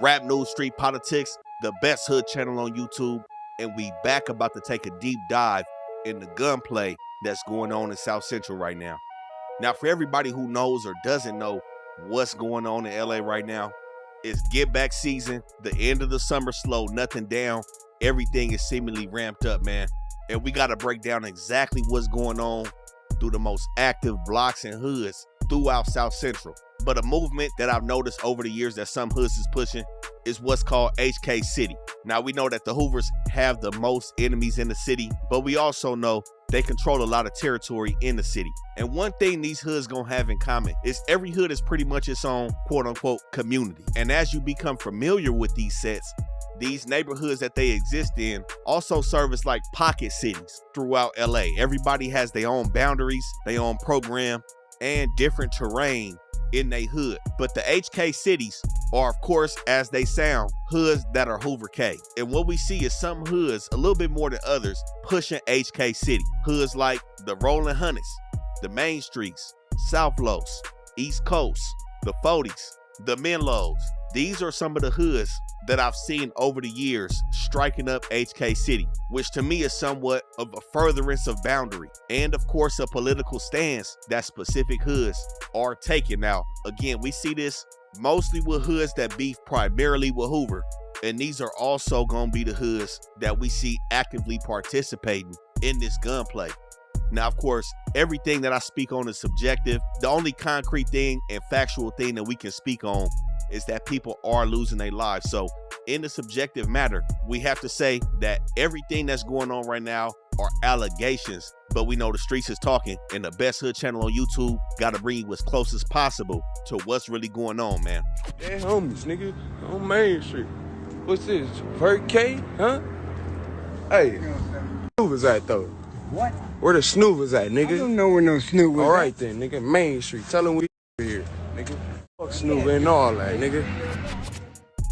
Rap news, street politics, the best hood channel on YouTube, and we back about to take a deep dive in the gunplay that's going on in South Central right now. Now, for everybody who knows or doesn't know what's going on in LA right now, it's get back season, the end of the summer slow, nothing down, everything is seemingly ramped up, man. And we got to break down exactly what's going on through the most active blocks and hoods throughout South Central. But a movement that I've noticed over the years that some hoods is pushing is what's called HK City. Now, we know that the Hoovers have the most enemies in the city, but we also know they control a lot of territory in the city. And one thing these hoods gonna have in common is every hood is pretty much its own quote-unquote community. And as you become familiar with these sets, these neighborhoods that they exist in also serve as like pocket cities throughout LA. Everybody has their own boundaries, their own program, and different terrain in their hood. But the HK cities are, of course, as they sound, hoods that are Hoover K. And what we see is some hoods, a little bit more than others, pushing HK City. Hoods like the Rollin Hunnids, the Main Streets, South Los, East Coast, the 40s, the Menlos. These are some of the hoods that I've seen over the years striking up HK City, which to me is somewhat of a furtherance of boundary and of course a political stance that specific hoods are taking. Now, again, we see this mostly with hoods that beef primarily with Hoover, and these are also gonna be the hoods that we see actively participating in this gunplay. Now, of course, everything that I speak on is subjective. The only concrete thing and factual thing that we can speak on is that people are losing their lives. So in the subjective matter, we have to say that everything that's going on right now are allegations, but we know the streets is talking, and the best hood channel on YouTube got to bring you as close as possible to what's really going on, man. Hey, homies, nigga, on Main Street. What's this, Vert K, huh? Hey, Hoovers at though? What? Where the snoovers at, nigga? I don't know where no snoovers. All right then, nigga, Main Street. Tell them we here, nigga. Fuck snoover and all that, nigga.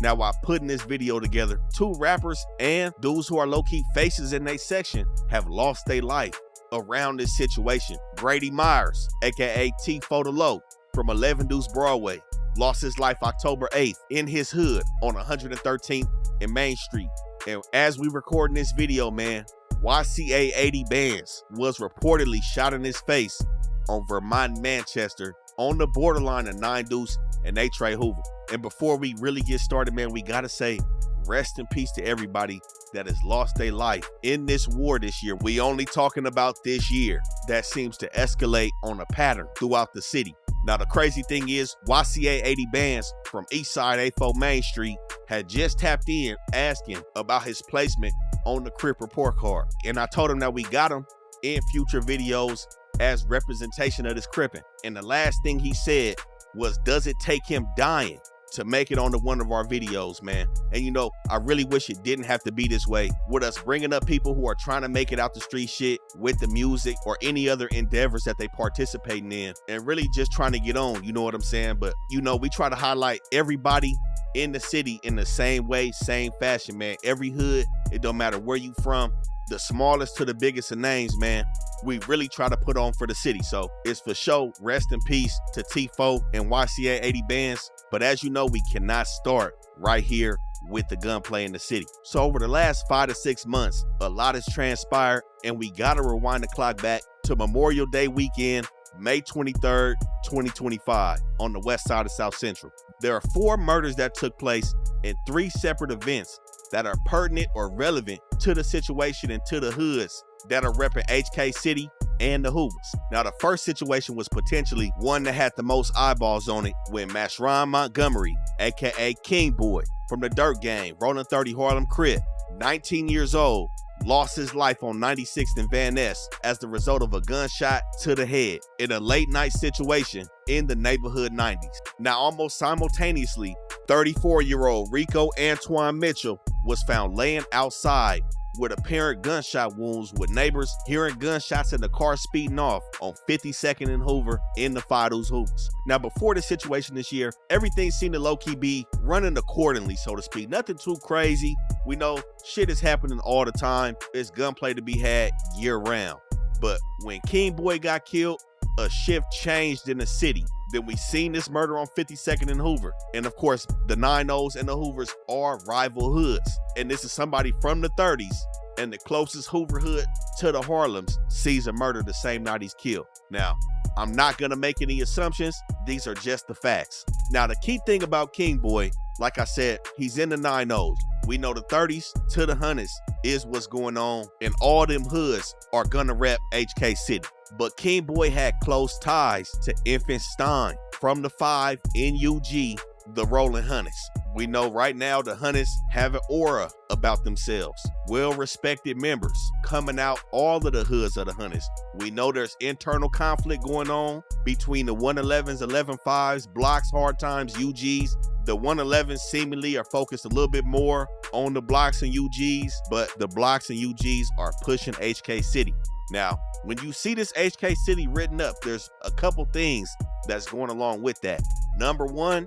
Now, while putting this video together, two rappers and dudes who are low-key faces in their section have lost their life around this situation. Grady Myers, aka T-Fo the Low, from 11 Deuce Broadway, lost his life October 8th in his hood on 113th and Main Street. And as we recording this video, man, YCAEIGHTYBANDS was reportedly shot in his face on Vermont, Manchester, on the borderline of 9 Deuce and A-Trey Hoover. And before we really get started, man, we gotta say rest in peace to everybody that has lost their life in this war this year. We only talking about this year that seems to escalate on a pattern throughout the city. Now, the crazy thing is YCAEIGHTYBANDS from Eastside A4 Main Street had just tapped in asking about his placement on the Crip report card. And I told him that we got him in future videos as representation of this cripping. And the last thing he said was, does it take him dying to make it onto one of our videos, man? And you know, I really wish it didn't have to be this way, with us bringing up people who are trying to make it out the street shit with the music or any other endeavors that they participating in, and really just trying to get on, you know what I'm saying? But you know, we try to highlight everybody in the city in the same way, same fashion, man. Every hood, it don't matter where you from, the smallest to the biggest of names, man, we really try to put on for the city. So it's for sure, rest in peace to T-Fo and YCAEIGHTYBANDS. But as you know, we cannot start right here with the gunplay in the city. So over the last 5 to 6 months, a lot has transpired, and we gotta rewind the clock back to Memorial Day weekend, May 23rd, 2025, on the west side of South Central. There are 4 murders that took place in 3 separate events that are pertinent or relevant to the situation and to the hoods that are repping HK City and the Hoovers. Now, the first situation was potentially one that had the most eyeballs on it, when Mashron Montgomery, aka King Boy, from the Dirt Gang, Rollin 30 Harlem Crip, 19 years old, lost his life on 96th and Van Ness as the result of a gunshot to the head in a late night situation in the neighborhood 90s. Now, almost simultaneously, 34-year-old Rico Antoine Mitchell was found laying outside with apparent gunshot wounds, with neighbors hearing gunshots and the car speeding off on 52nd and Hoover in the Fido's Hoovers. Now, before the situation this year, everything seemed to low-key be running accordingly, so to speak. Nothing too crazy. We know shit is happening all the time. There's gunplay to be had year-round. But when King Boy got killed, a shift changed in the city Then we seen this murder on 52nd and Hoover. And of course, the 9-0s and the Hoovers are rival hoods. And this is somebody from the 30s, and the closest Hoover hood to the Harlems sees a murder the same night he's killed. Now, I'm not gonna make any assumptions. These are just the facts. Now, the key thing about King Boy, like I said, he's in the 9-0s. We know the 30s to the 100s is what's going on, and all them hoods are gonna rep HK City. But King Boy had close ties to Infant Stein from the 5 in UG, the Rollin Hunters. We know right now the Hunters have an aura about themselves. Well-respected members coming out all of the hoods of the Hunters. We know there's internal conflict going on between the 111s, 11-5s, blocks, hard times, UGs. The 111s seemingly are focused a little bit more on the blocks and UGs, but the blocks and UGs are pushing HK City. Now, when you see this HK City written up, there's a couple things that's going along with that. Number one,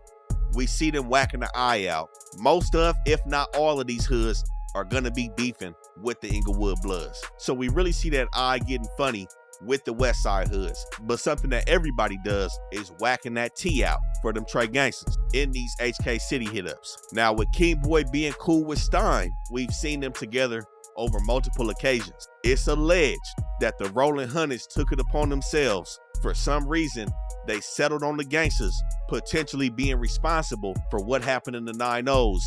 we see them whacking the eye out. Most of, if not all of these hoods are gonna be beefing with the Inglewood Bloods. So we really see that eye getting funny with the West Side hoods. But something that everybody does is whacking that T out for them Trey Gangstas in these HK City hit-ups. Now, with King Boy being cool with Stein, we've seen them together over multiple occasions. It's alleged that the Rollin Hunters took it upon themselves. For some reason, they settled on the Gangstas potentially being responsible for what happened in the 9-0s,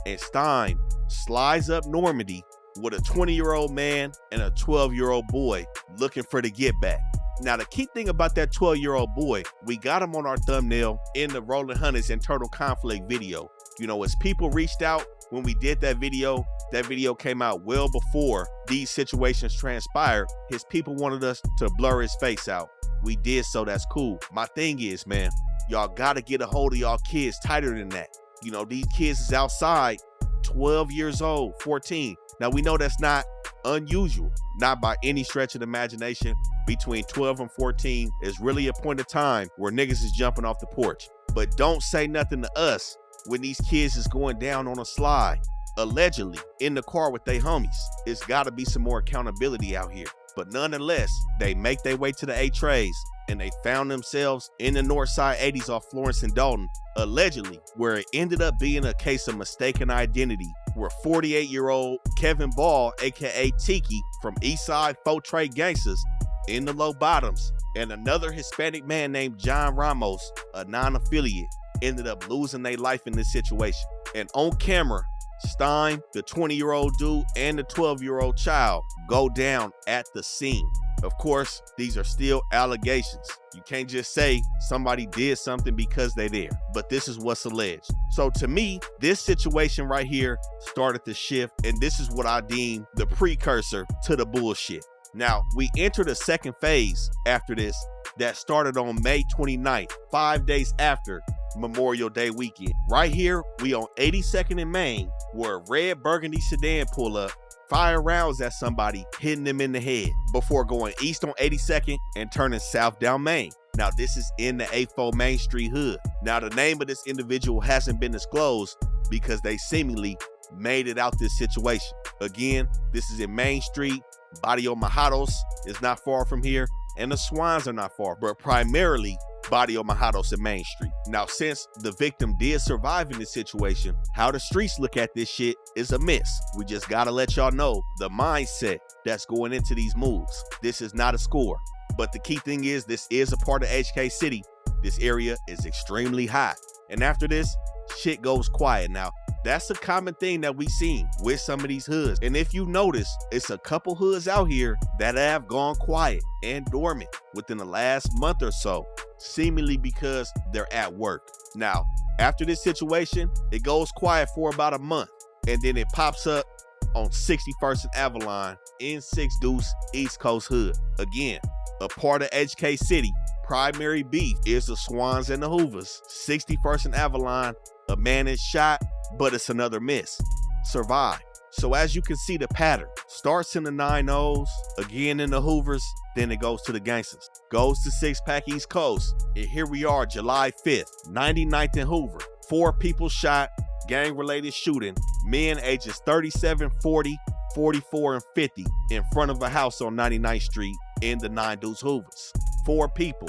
and Stein slides up Normandy with a 20-year-old man and a 12-year-old boy looking for the get back. Now, the key thing about that 12-year-old boy, we got him on our thumbnail in the Rollin Hunters internal conflict video. You know, as people reached out when we did that video came out well before these situations transpired. His people wanted us to blur his face out. We did, so that's cool. My thing is, man, y'all gotta get a hold of y'all kids tighter than that. You know, these kids is outside, 12 years old, 14. Now, we know that's not unusual, not by any stretch of the imagination. Between 12 and 14 is really a point of time where niggas is jumping off the porch. But don't say nothing to us when these kids is going down on a slide, allegedly in the car with their homies. It's gotta be some more accountability out here. But nonetheless, they make their way to the 8 trays, and they found themselves in the North Side 80s off Florence and Dalton, allegedly, where it ended up being a case of mistaken identity, where 48-year-old Kevin Ball, aka Tiki, from Eastside 4 Trey Gangstas in the low bottoms, and another Hispanic man named John Ramos, a non-affiliate, ended up losing their life in this situation. And on camera, Stein, the 20-year-old dude, and the 12-year-old child go down at the scene. Of course, these are still allegations. You can't just say somebody did something because they're there, but this is what's alleged. So to me, this situation right here started the shift, and this is what I deem the precursor to the bullshit. Now, we entered a second phase after this that started on May 29th, 5 days after Memorial Day weekend. Right here, we on 82nd and Main, where a red burgundy sedan pull up, fire rounds at somebody, hitting them in the head before going east on 82nd and turning south down Main. Now, this is in the 84 Main Street hood. Now, the name of this individual hasn't been disclosed because they seemingly made it out this situation. Again, this is in Main Street. Barrio Majados is not far from here, and the Swans are not far, but primarily Barrio Majados and Main Street. Now, since the victim did survive in this situation, how the streets look at this shit is a miss. We just gotta let y'all know the mindset that's going into these moves. This is not a score, but the key thing is this is a part of HK City. This area is extremely hot, and after this, shit goes quiet. Now, that's a common thing that we seen with some of these hoods. And if you notice, it's a couple hoods out here that have gone quiet and dormant within the last month or so, seemingly because they're at work. Now, after this situation, it goes quiet for about a month, and then it pops up on 61st and Avalon in 6 Deuce East Coast hood. Again, a part of HK City. Primary beef is the Swans and the Hoovers. 61st and Avalon, a man is shot, but it's another miss. Survive. So as you can see, the pattern starts in the 9-0s, again in the Hoovers, then it goes to the Gangstas. Goes to 6-Pack East Coast, and here we are, July 5th, 99th and Hoover. 4 people shot, gang-related shooting, men ages 37, 40, 44, and 50 in front of a house on 99th Street in the 9 Deuce Hoovers. 4 people,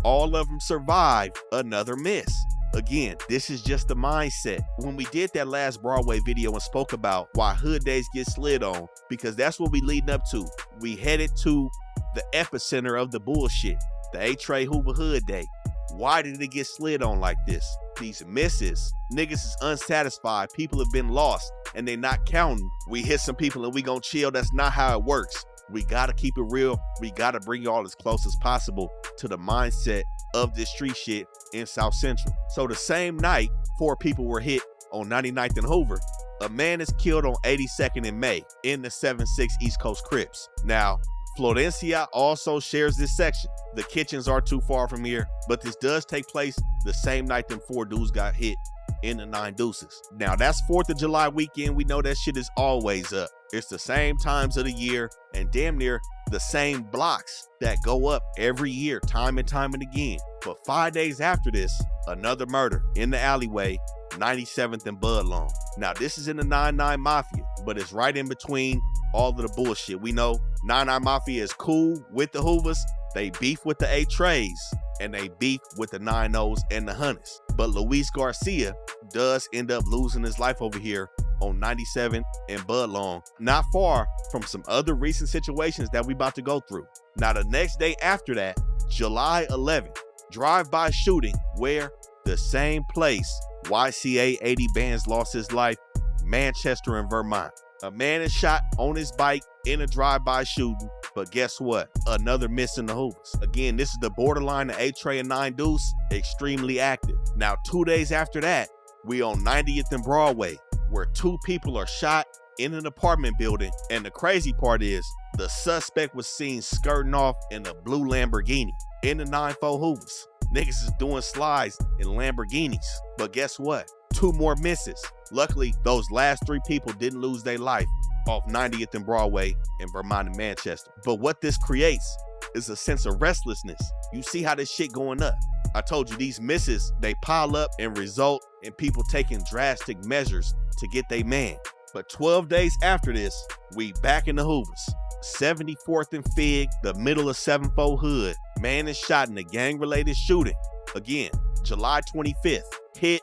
all of them survive another miss. Again, this is just the mindset. When we did that last Broadway video and spoke about why hood days get slid on, because that's what we leading up to. We headed to the epicenter of the bullshit, the A-Tray Hoover Hood Day. Why did it get slid on like this? These misses, niggas is unsatisfied, people have been lost, and they not counting. We hit some people and we gon' chill. That's not how it works. We gotta keep it real. We gotta bring y'all as close as possible to the mindset of this street shit in South Central. So the same night, 4 people were hit on 99th and Hoover. A man is killed on 82nd and May in the 7-6 East Coast Crips. Now, Florencia also shares this section. The kitchens are too far from here, but this does take place the same night them 4 dudes got hit in the 9 Deuces. Now, that's 4th of July weekend. We know that shit is always up. It's the same times of the year and damn near the same blocks that go up every year, time and time and again. But 5 days after this, another murder in the alleyway, 97th and Budlong. Now, this is in the 9-9 Mafia, but it's right in between all of the bullshit. We know 9-9 Mafia is cool with the Hoovers. They beef with the A-Trays, and they beef with the 9-0s and the Hunters. But Luis Garcia does end up losing his life over here on 97 and Budlong, not far from some other recent situations that we about to go through. Now, the next day after that, July 11th, drive-by shooting where the same place YCA80Bands lost his life, Manchester in Vermont. A man is shot on his bike in a drive-by shooting, but guess what? Another miss in the Hoovers. Again, this is the borderline of A-Tray and 9 Deuce, extremely active. Now, 2 days after that, we on 90th and Broadway, where 2 people are shot in an apartment building, and the crazy part is the suspect was seen skirting off in a blue Lamborghini in the 9-4 Hoovers. Niggas is doing slides in Lamborghinis, but guess what? 2 more misses. Luckily, those last 3 people didn't lose their life off 90th and Broadway in Vermont and Manchester. But what this creates is a sense of restlessness. You see how this shit going up. I told you these misses, they pile up and result in people taking drastic measures to get their man. But 12 days after this, we back in the Hoovers. 74th and Fig, the middle of 7-4 hood. Man is shot in a gang-related shooting. Again, July 25th. Hit,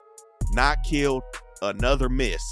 not killed, another miss.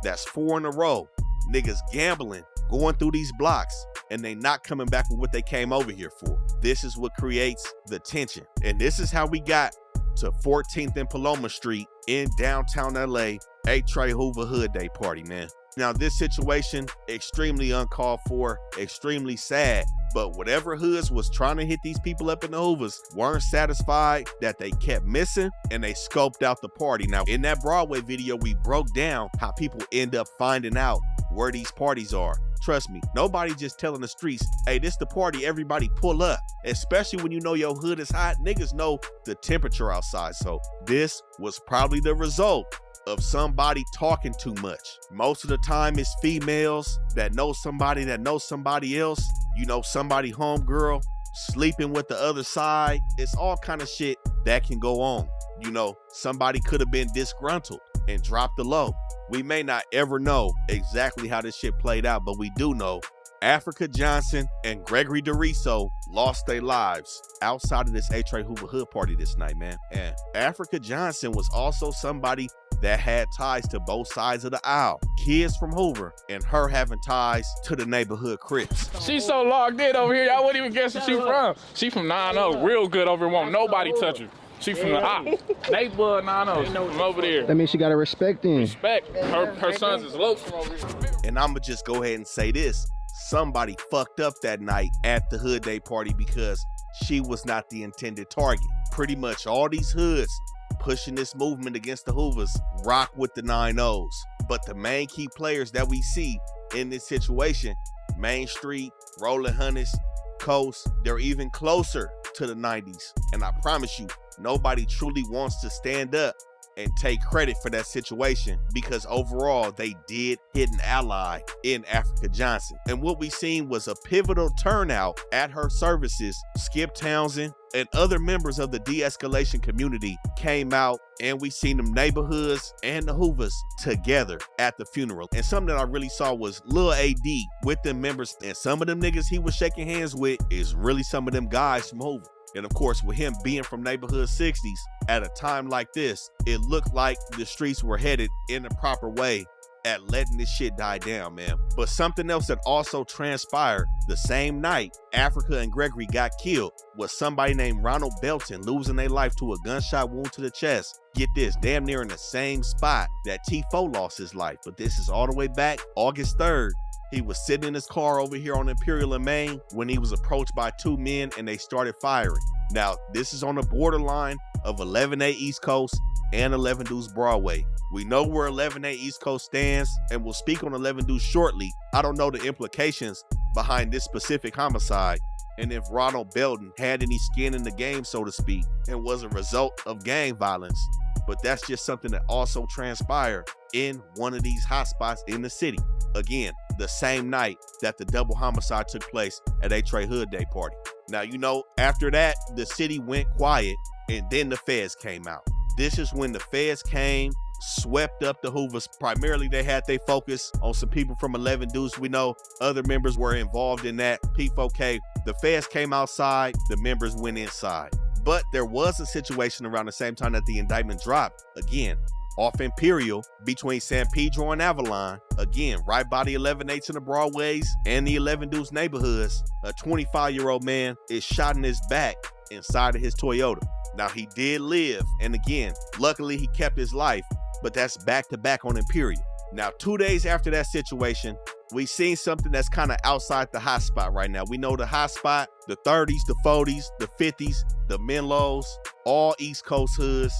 That's 4 in a row. Niggas gambling, going through these blocks, and they not coming back with what they came over here for. This is what creates the tension. And this is how we got to 14th and Paloma Street in downtown LA, A-Tray Hoover Hood Day party, man. Now, this situation, extremely uncalled for, extremely sad, but whatever hoods was trying to hit these people up in the Hoovers weren't satisfied that they kept missing, and they scoped out the party. Now, in that Broadway video, we broke down how people end up finding out where these parties are. Trust me, nobody just telling the streets, hey, this the party, everybody pull up. Especially when you know your hood is hot, niggas know the temperature outside. So this was probably the result of somebody talking too much. Most of the time it's females that know somebody that knows somebody else. You know, somebody homegirl sleeping with the other side. It's all kind of shit that can go on. You know, somebody could have been disgruntled and dropped the low. We may not ever know exactly how this shit played out, but we do know Africa Johnson and Gregory DeRiso lost their lives outside of this A-Tray Hoover Hood party this night, man. And Africa Johnson was also somebody that had ties to both sides of the aisle. Kids from Hoover and her having ties to the neighborhood Crips. She's so logged in over here, I wouldn't even guess where she from. She from 9-0, real good over here, won't nobody touch her. She from the neighborhood 9-0, she from over there. That means she got a respect in. Respect. Her sons is low from over here. And I'ma just go ahead and say this. Somebody fucked up that night at the Hood Day party because she was not the intended target. Pretty much all these hoods pushing this movement against the Hoovers rock with the 9-0s. But the main key players that we see in this situation, Main Street, Rollin Hunters, Coast, they're even closer to the 90s. And I promise you, nobody truly wants to stand up and take credit for that situation because overall they did hit an ally in Africa Johnson. And what we seen was a pivotal turnout at her services. Skip Townsend and other members of the de-escalation community came out, and we seen them neighborhoods and the Hoovers together at the funeral. And something that I really saw was Lil AD with them members, and some of them niggas he was shaking hands with is really some of them guys from Hoover. And of course, with him being from neighborhood 60s, at a time like this, it looked like the streets were headed in the proper way at letting this shit die down, man. But something else that also transpired the same night Africa and Gregory got killed was somebody named Ronald Belton losing their life to a gunshot wound to the chest. Get this, damn near in the same spot that T4 lost his life. But this is all the way back August 3rd. He was sitting in his car over here on Imperial and Main when he was approached by two men and they started firing. Now, this is on the borderline of 11A East Coast and 11 Deuce Broadway. We know where 11A East Coast stands, and we'll speak on 11 Deuce shortly. I don't know the implications behind this specific homicide, and if Ronald Belton had any skin in the game, so to speak, and was a result of gang violence. But that's just something that also transpired in one of these hotspots in the city. Again, the same night that the double homicide took place at a Trey Hood Day party. Now, you know, after that, the city went quiet, and then the feds came out. This is when the feds came, swept up the Hoovers. Primarily, they had their focus on some people from 11 Deuce. We know other members were involved in that. P4K, the feds came outside, the members went inside. But there was a situation around the same time that the indictment dropped. Again, off Imperial between San Pedro and Avalon. Again, right by the 11-8 in the Broadways and the 11 Deuce neighborhoods. A 25-year-old man is shot in his back inside of his Toyota. Now, he did live, and again, luckily he kept his life, but that's back-to-back on Imperial. Now, 2 days after that situation, we seen something that's kind of outside the hot spot right now. We know the hot spot, the 30s, the 40s, the 50s, the Menlos, all East Coast hoods,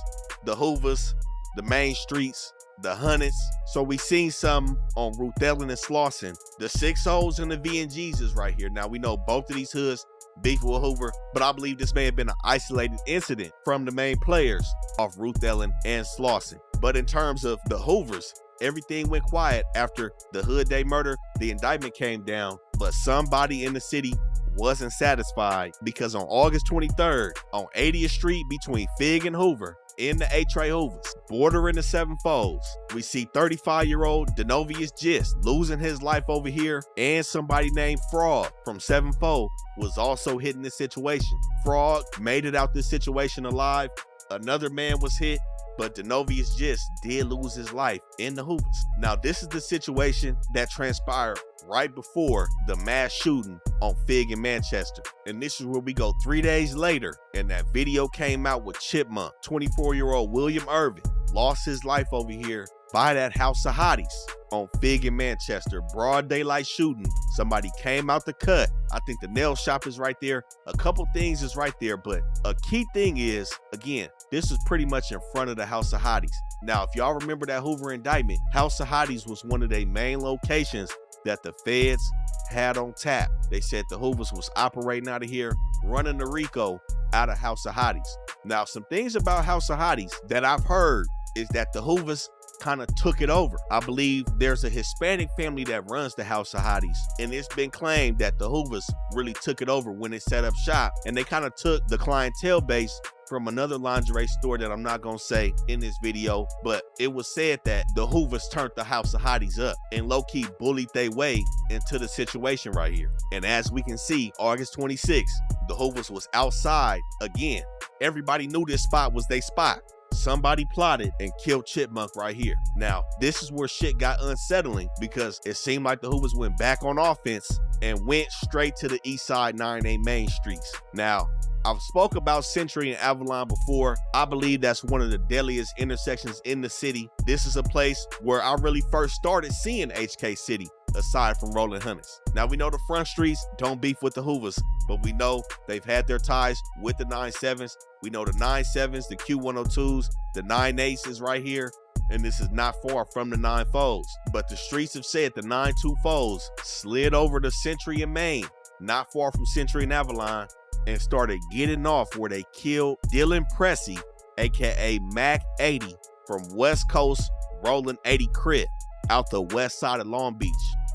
the Hoovers, the main streets, the Hundreds. So we seen some on Ruth Ellen and Slauson. The 6-0s and the VNGs is right here. Now, we know both of these hoods beef with Hoover, but I believe this may have been an isolated incident from the main players of Ruth Ellen and Slauson. But in terms of the Hoovers, everything went quiet after the Hood Day murder. The indictment came down, but somebody in the city wasn't satisfied because on August 23rd, on 80th Street between Fig and Hoover, in the A-Tray Hoovers, bordering the Seven Folds, we see 35-year-old Denovius Gist losing his life over here, and somebody named Frog from Seven Fold was also hit in this situation. Frog made it out this situation alive. Another man was hit, but Denovius Gist did lose his life in the Hoovers. Now, this is the situation that transpired right before the mass shooting on Fig in Manchester. And this is where we go 3 days later, and that video came out with Chipmunk. 24-year-old William Irvin lost his life over here by that House of Hotties on Fig in Manchester. Broad daylight shooting. Somebody came out the cut. I think the nail shop is right there. A couple things is right there, but a key thing is, again, this is pretty much in front of the House of Hotties. Now, if y'all remember that Hoover indictment, House of Hotties was one of their main locations that the feds had on tap. They said the Hoovers was operating out of here, running the RICO out of House of Hotties. Now, some things about House of Hotties that I've heard is that the Hoovers kind of took it over. I believe there's a Hispanic family that runs the House of Hotties, and it's been claimed that the Hoovers really took it over when they set up shop, and they kind of took the clientele base from another lingerie store that I'm not gonna say in this video, but it was said that the Hoovers turned the House of Hotties up and low-key bullied their way into the situation right here. And as we can see, August 26th, the Hoovers was outside again. Everybody knew this spot was their spot. Somebody plotted and killed Chipmunk right here. Now, this is where shit got unsettling because it seemed like the Hoovers went back on offense and went straight to the east side 9A main streets. Now, I've spoke about Century and Avalon before. I believe that's one of the deadliest intersections in the city. This is a place where I really first started seeing HK City, aside from Rollin Hunters. Now, we know the front streets don't beef with the Hoovers, but we know they've had their ties with the 9-7s. We know the 9-7s, the Q102s, the 9-8s is right here, and this is not far from the 9-4s. But the streets have said the 9-2-4s slid over to Century and Main, not far from Century and Avalon, and started getting off where they killed Dylan Pressey, aka Mac 80, from West Coast Rollin 80 Crip out the west side of Long Beach.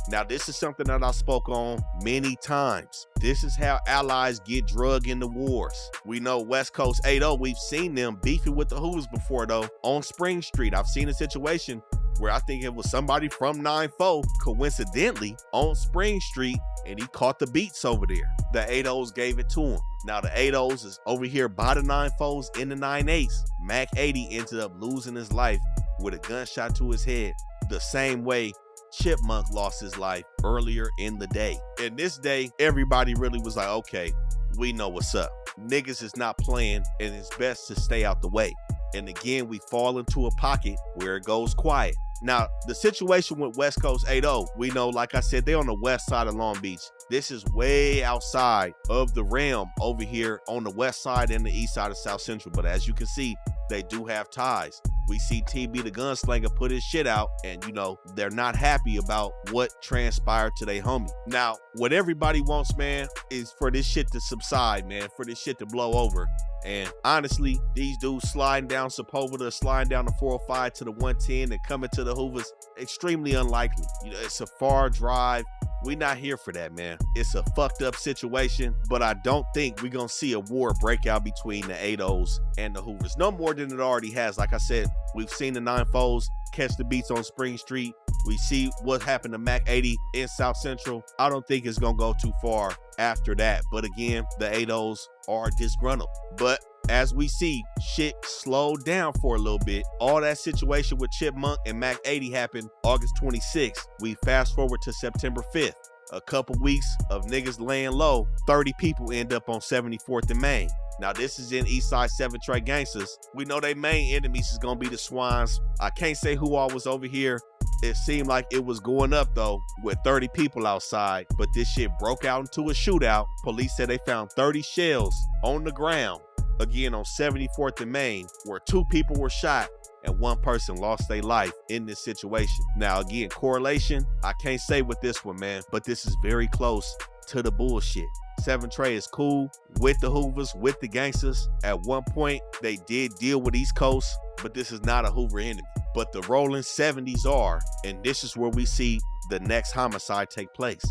Now, this is something that I spoke on many times. This is how allies get drug into wars. We know West Coast 80, we've seen them beefing with the Hoovers before though. On Spring Street, I've seen a situation where I think it was somebody from 9-4 coincidentally on Spring Street, and he caught the beats over there. The 8-0s gave it to him. Now the 8-0s is over here by the 9-4s in the 9-8s. Mac 80 ended up losing his life with a gunshot to his head, the same way Chipmunk lost his life earlier in the day. And this day, everybody really was like, okay, we know what's up. Niggas is not playing, and it's best to stay out the way. And again, we fall into a pocket where it goes quiet. Now, the situation with West Coast 8-0, we know, like I said, they're on the west side of Long Beach. This is way outside of the realm over here on the west side and the east side of South Central. But as you can see, they do have ties. We see TB the Gunslinger put his shit out, and you know, they're not happy about what transpired to their homie. Now, what everybody wants, man, is for this shit to subside, man, for this shit to blow over. And honestly, these dudes sliding down Sepulveda, sliding down the 405 to the 110 and coming to the Hoovers, extremely unlikely. You know, it's a far drive. We not here for that, man. It's a fucked up situation, but I don't think we're gonna see a war break out between the 8-0s and the Hoovers. No more than it already has. Like I said, we've seen the 9-4s catch the beats on Spring Street. We see what happened to Mac 80 in South Central. I don't think it's gonna go too far after that. But again, the 8-0s are disgruntled. But as we see, shit slowed down for a little bit. All that situation with Chipmunk and Mac 80 happened August 26th. We fast forward to September 5th. A couple weeks of niggas laying low, 30 people end up on 74th and Main. Now this is in Eastside 7 Trey Gangstas. We know they main enemies is gonna be the Swans. I can't say who all was over here. It seemed like it was going up though with 30 people outside, but this shit broke out into a shootout. Police said they found 30 shells on the ground, again on 74th and Main, where 2 people were shot and 1 person lost their life in this situation. Now again, correlation, I can't say with this one, man, but this is very close to the bullshit. 7 Trey is cool with the Hoovers, with the Gangstas. At one point, they did deal with East Coast, but this is not a Hoover enemy. But the Rollin 70s are, and this is where we see the next homicide take place.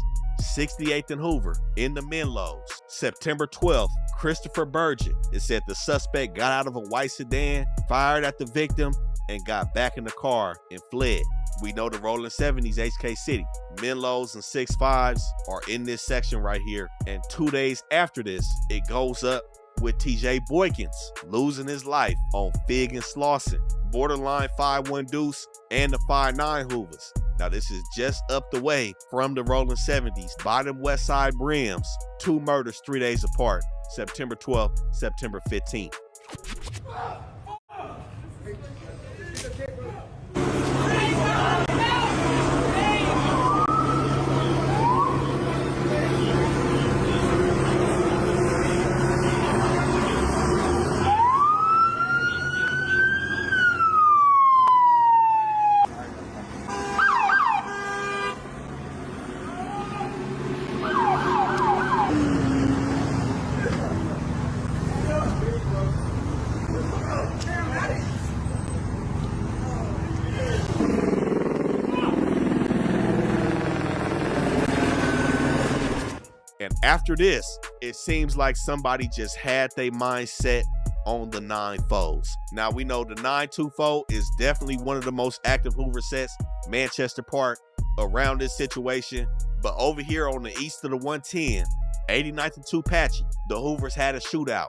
68th and Hoover in the Menlos. September 12th, Christopher Burgett. It said the suspect got out of a white sedan, fired at the victim, and got back in the car and fled. We know the Rollin 70s, HK City. Menlos and 6.5s are in this section right here. And 2 days after this, it goes up with TJ Boykins losing his life on Fig and Slauson. Borderline 5-1 Deuce and the 5-9 Hoovers. Now this is just up the way from the Rollin 70s. Bottom West Side Brims. 2 murders 3 days apart. September 12th, September 15th. And after this, it seems like somebody just had their mind set on the 9-4s. Now we know the 924 is definitely one of the most active Hoover sets, Manchester Park, around this situation. But over here on the east of the 110, 89th and Tupachi, the Hoovers had a shootout.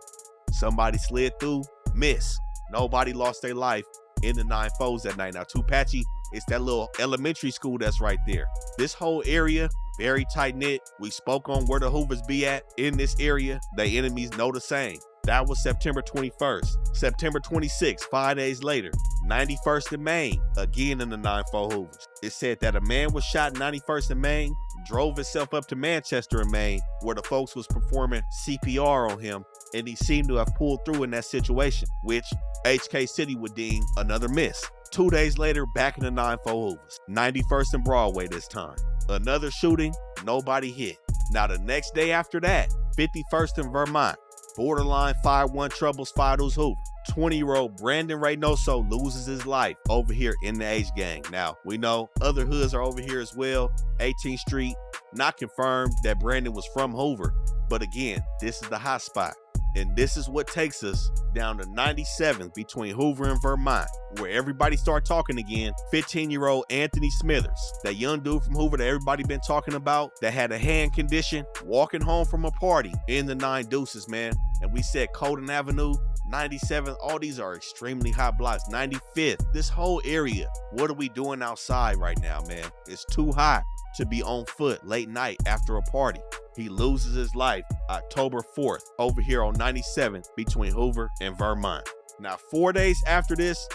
Somebody slid through, missed. Nobody lost their life in the 9-4s that night. Now Tupachi, it's that little elementary school that's right there. This whole area, very tight-knit. We spoke on where the Hoovers be at in this area. They enemies know the same. That was September 21st. September 26th, 5 days later, 91st and Main, again in the 9-4 Hoovers. It said that a man was shot in 91st and Main, drove himself up to Manchester and Main, where the folks was performing CPR on him, and he seemed to have pulled through in that situation, which HK City would deem another miss. 2 days later, back in the 9-4 Hoovers, 91st and Broadway this time. Another shooting, nobody hit. Now the next day after that, 51st in Vermont, borderline 5-1 troubles, Fido's Hoover. 20-year-old Brandon Reynoso loses his life over here in the H gang. Now, we know other hoods are over here as well. 18th Street, not confirmed that Brandon was from Hoover, but again, this is the hot spot. And this is what takes us down to 97th between Hoover and Vermont, where everybody start talking again. 15-year-old Anthony Smithers, that young dude from Hoover that everybody been talking about, that had a hand condition, walking home from a party in the 9 Deuces, man. And we said Colden Avenue, 97th, all these are extremely hot blocks. 95th, this whole area. What are we doing outside right now, man? It's too hot to be on foot late night after a party. He loses his life October 4th over here on 97th between Hoover and Vermont. Now, 4 days after this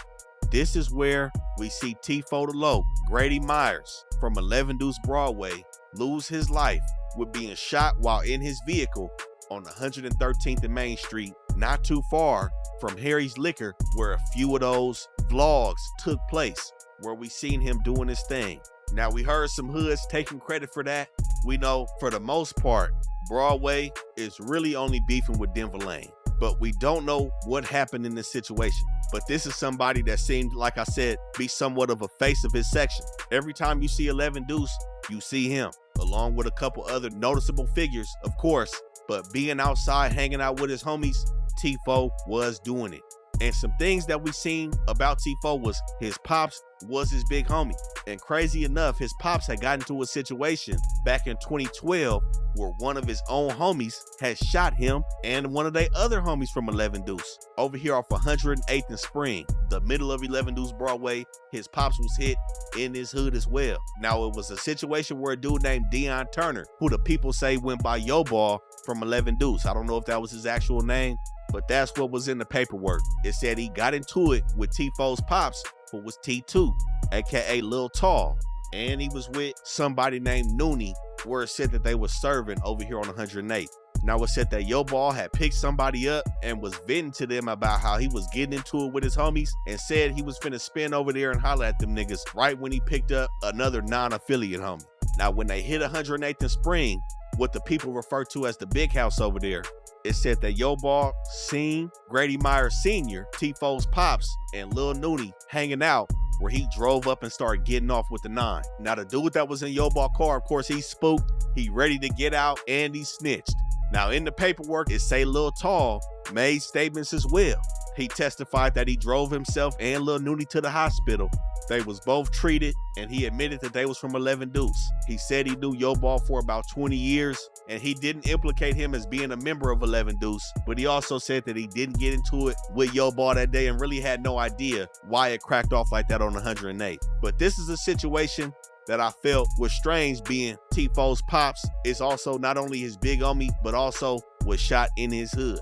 is where we see Tifo the Low, Grady Myers from 11 Deuce Broadway, lose his life with being shot while in his vehicle on 113th and Main Street, not too far from Harry's Liquor, where a few of those vlogs took place, where we seen him doing his thing. Now, we heard some hoods taking credit for that. We know for the most part, Broadway is really only beefing with Denver Lane, but we don't know what happened in this situation. But this is somebody that seemed, like I said, be somewhat of a face of his section. Every time you see 11 Deuce, you see him, along with a couple other noticeable figures, of course, but being outside, hanging out with his homies, Tifo was doing it. And some things that we seen about Tifo was his pops was his big homie. And crazy enough, his pops had gotten into a situation back in 2012 where one of his own homies had shot him and one of their other homies from 11 Deuce over here off 108th and Spring, the middle of 11 Deuce Broadway. His pops was hit in his hood as well. Now, it was a situation where a dude named Deion Turner, who the people say went by Yo Ball from 11 Deuce. I don't know if that was his actual name, but that's what was in the paperwork. It said he got into it with Tifo's pops, who was T2, aka Lil Tall, and he was with somebody named Noonie, where it said that they were serving over here on 108. Now, it said that Yo Ball had picked somebody up and was venting to them about how he was getting into it with his homies, and said he was finna spin over there and holler at them niggas right when he picked up another non-affiliate homie. Now, when they hit 108th and Spring, what the people refer to as the big house over there, it said that Yo Ball seen Grady Myers Sr., Tifo's pops, and Lil Noonie hanging out, where he drove up and started getting off with the 9. Now, the dude that was in Yo Ball car, of course, he's spooked, he ready to get out, and he snitched. Now, in the paperwork, it say Lil Tall made statements as well. He testified that he drove himself and Lil Noonie to the hospital. They was both treated, and he admitted that they was from 11 Deuce. He said he knew Yo Ball for about 20 years, and he didn't implicate him as being a member of 11 Deuce, but he also said that he didn't get into it with Yo Ball that day and really had no idea why it cracked off like that on 108. But this is a situation that I felt was strange, being Tifo's pops is also not only his big homie, but also was shot in his hood.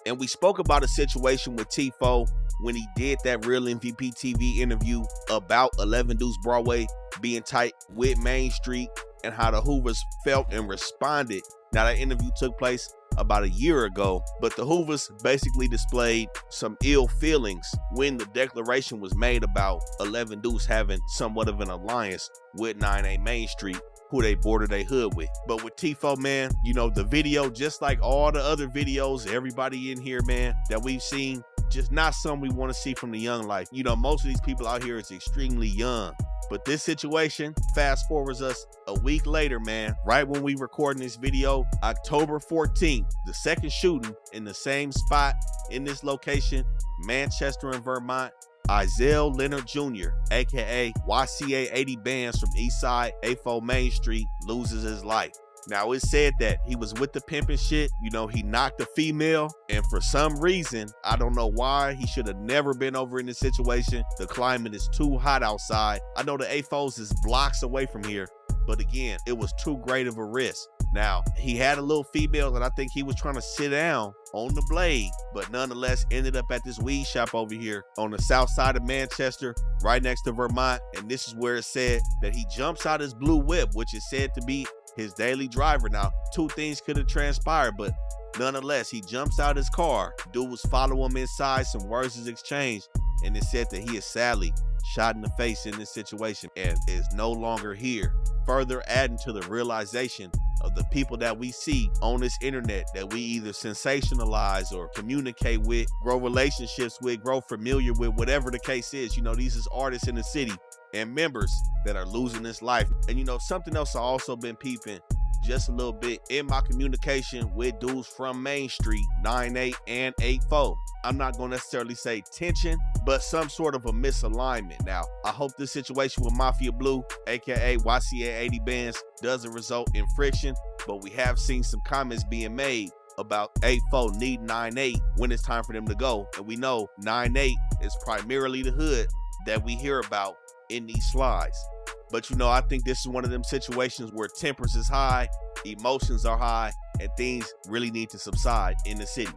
And we spoke about a situation with Tifo when he did that Real MVP TV interview about 11 Deuce Broadway being tight with Main Street and how the Hoovers felt and responded. Now, that interview took place about a year ago, but the Hoovers basically displayed some ill feelings when the declaration was made about 11 Deuce having somewhat of an alliance with 9A Main Street, who they bordered their hood with. But with Tifo, man, you know, the video, just like all the other videos, everybody in here, man, that we've seen, just not something we want to see from the young life. You know, most of these people out here is extremely young. But this situation fast forwards us a week later, man, right when we recording this video, October 14th, the second shooting in the same spot in this location, Manchester and Vermont. Izell Leonard Jr., aka YCAEIGHTYBANDS from Eastside A4 Main Street, loses his life. Now, it said that he was with the pimp and shit. You know, he knocked a female, and for some reason, I don't know why, he should have never been over in this situation. The climate is too hot outside. I know the A4s is blocks away from here, but again, it was too great of a risk. Now, he had a little female that I think he was trying to sit down on the blade, but nonetheless ended up at this weed shop over here on the south side of Manchester, right next to Vermont. And this is where it said that he jumps out his blue whip, which is said to be his daily driver. Now, two things could have transpired, but nonetheless, he jumps out his car. Dude was following him inside, some words is exchanged, and it said that he is sadly shot in the face in this situation and is no longer here. Further adding to the realization of the people that we see on this internet that we either sensationalize or communicate with, grow relationships with, grow familiar with, whatever the case is. You know, these is artists in the city and members that are losing this life. And you know, something else I also been peeping just a little bit in my communication with dudes from Main Street, 9-8 and 8-4. I'm not gonna necessarily say tension, but some sort of a misalignment. Now, I hope this situation with Mafia Blue, aka YCAEIGHTYBANDS, doesn't result in friction, but we have seen some comments being made about 8-4 need 9-8 when it's time for them to go. And we know 9-8 is primarily the hood that we hear about in these slides. But you know, I think this is one of them situations where tempers is high, emotions are high, and things really need to subside in the city.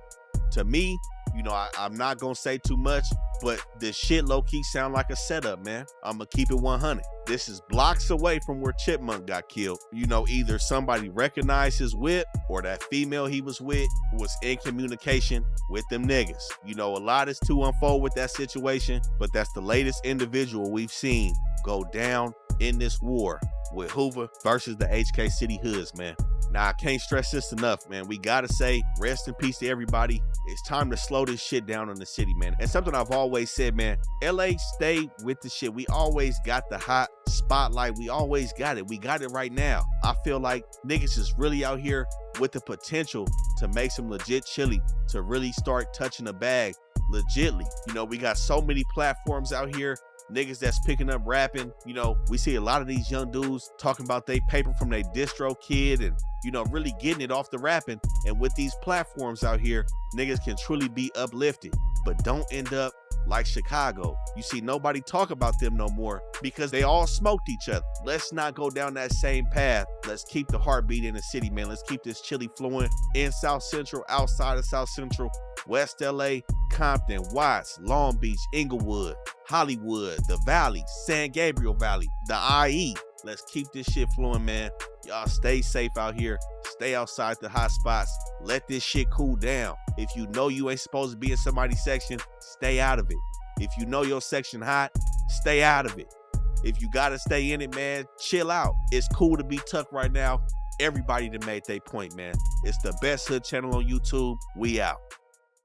To me, you know, I'm not gonna say too much, but this shit low-key sound like a setup, man. I'm gonna keep it 100. This is blocks away from where Chipmunk got killed. You know, either somebody recognized his whip or that female he was with was in communication with them niggas. You know, a lot is to unfold with that situation, but that's the latest individual we've seen go down in this war with Hoover versus the HK City Hoods, man. Now, I can't stress this enough, man. We gotta say rest in peace to everybody. It's time to slow this shit down in the city, man. And something I've always said, man, LA stay with the shit. We always got the hot spotlight. We always got it. We got it right now. I feel like niggas is really out here with the potential to make some legit chili, to really start touching the bag legitly. You know, we got so many platforms out here. Niggas that's picking up rapping. You know, we see a lot of these young dudes talking about they paper from their distro kid and, you know, really getting it off the rapping. And with these platforms out here, niggas can truly be uplifted, but don't end up like Chicago. You see nobody talk about them no more because they all smoked each other. Let's not go down that same path. Let's keep the heartbeat in the city, man. Let's keep this chili flowing in South Central, outside of South Central, West LA, Compton, Watts, Long Beach, Inglewood, Hollywood, the Valley, San Gabriel Valley, the IE. Let's keep this shit flowing, man. Y'all stay safe out here. Stay outside the hot spots. Let this shit cool down. If you know you ain't supposed to be in somebody's section, stay out of it. If you know your section hot, stay out of it. If you gotta stay in it, man, chill out. It's cool to be tucked right now. Everybody that made their point, man. It's the best hood channel on YouTube. We out.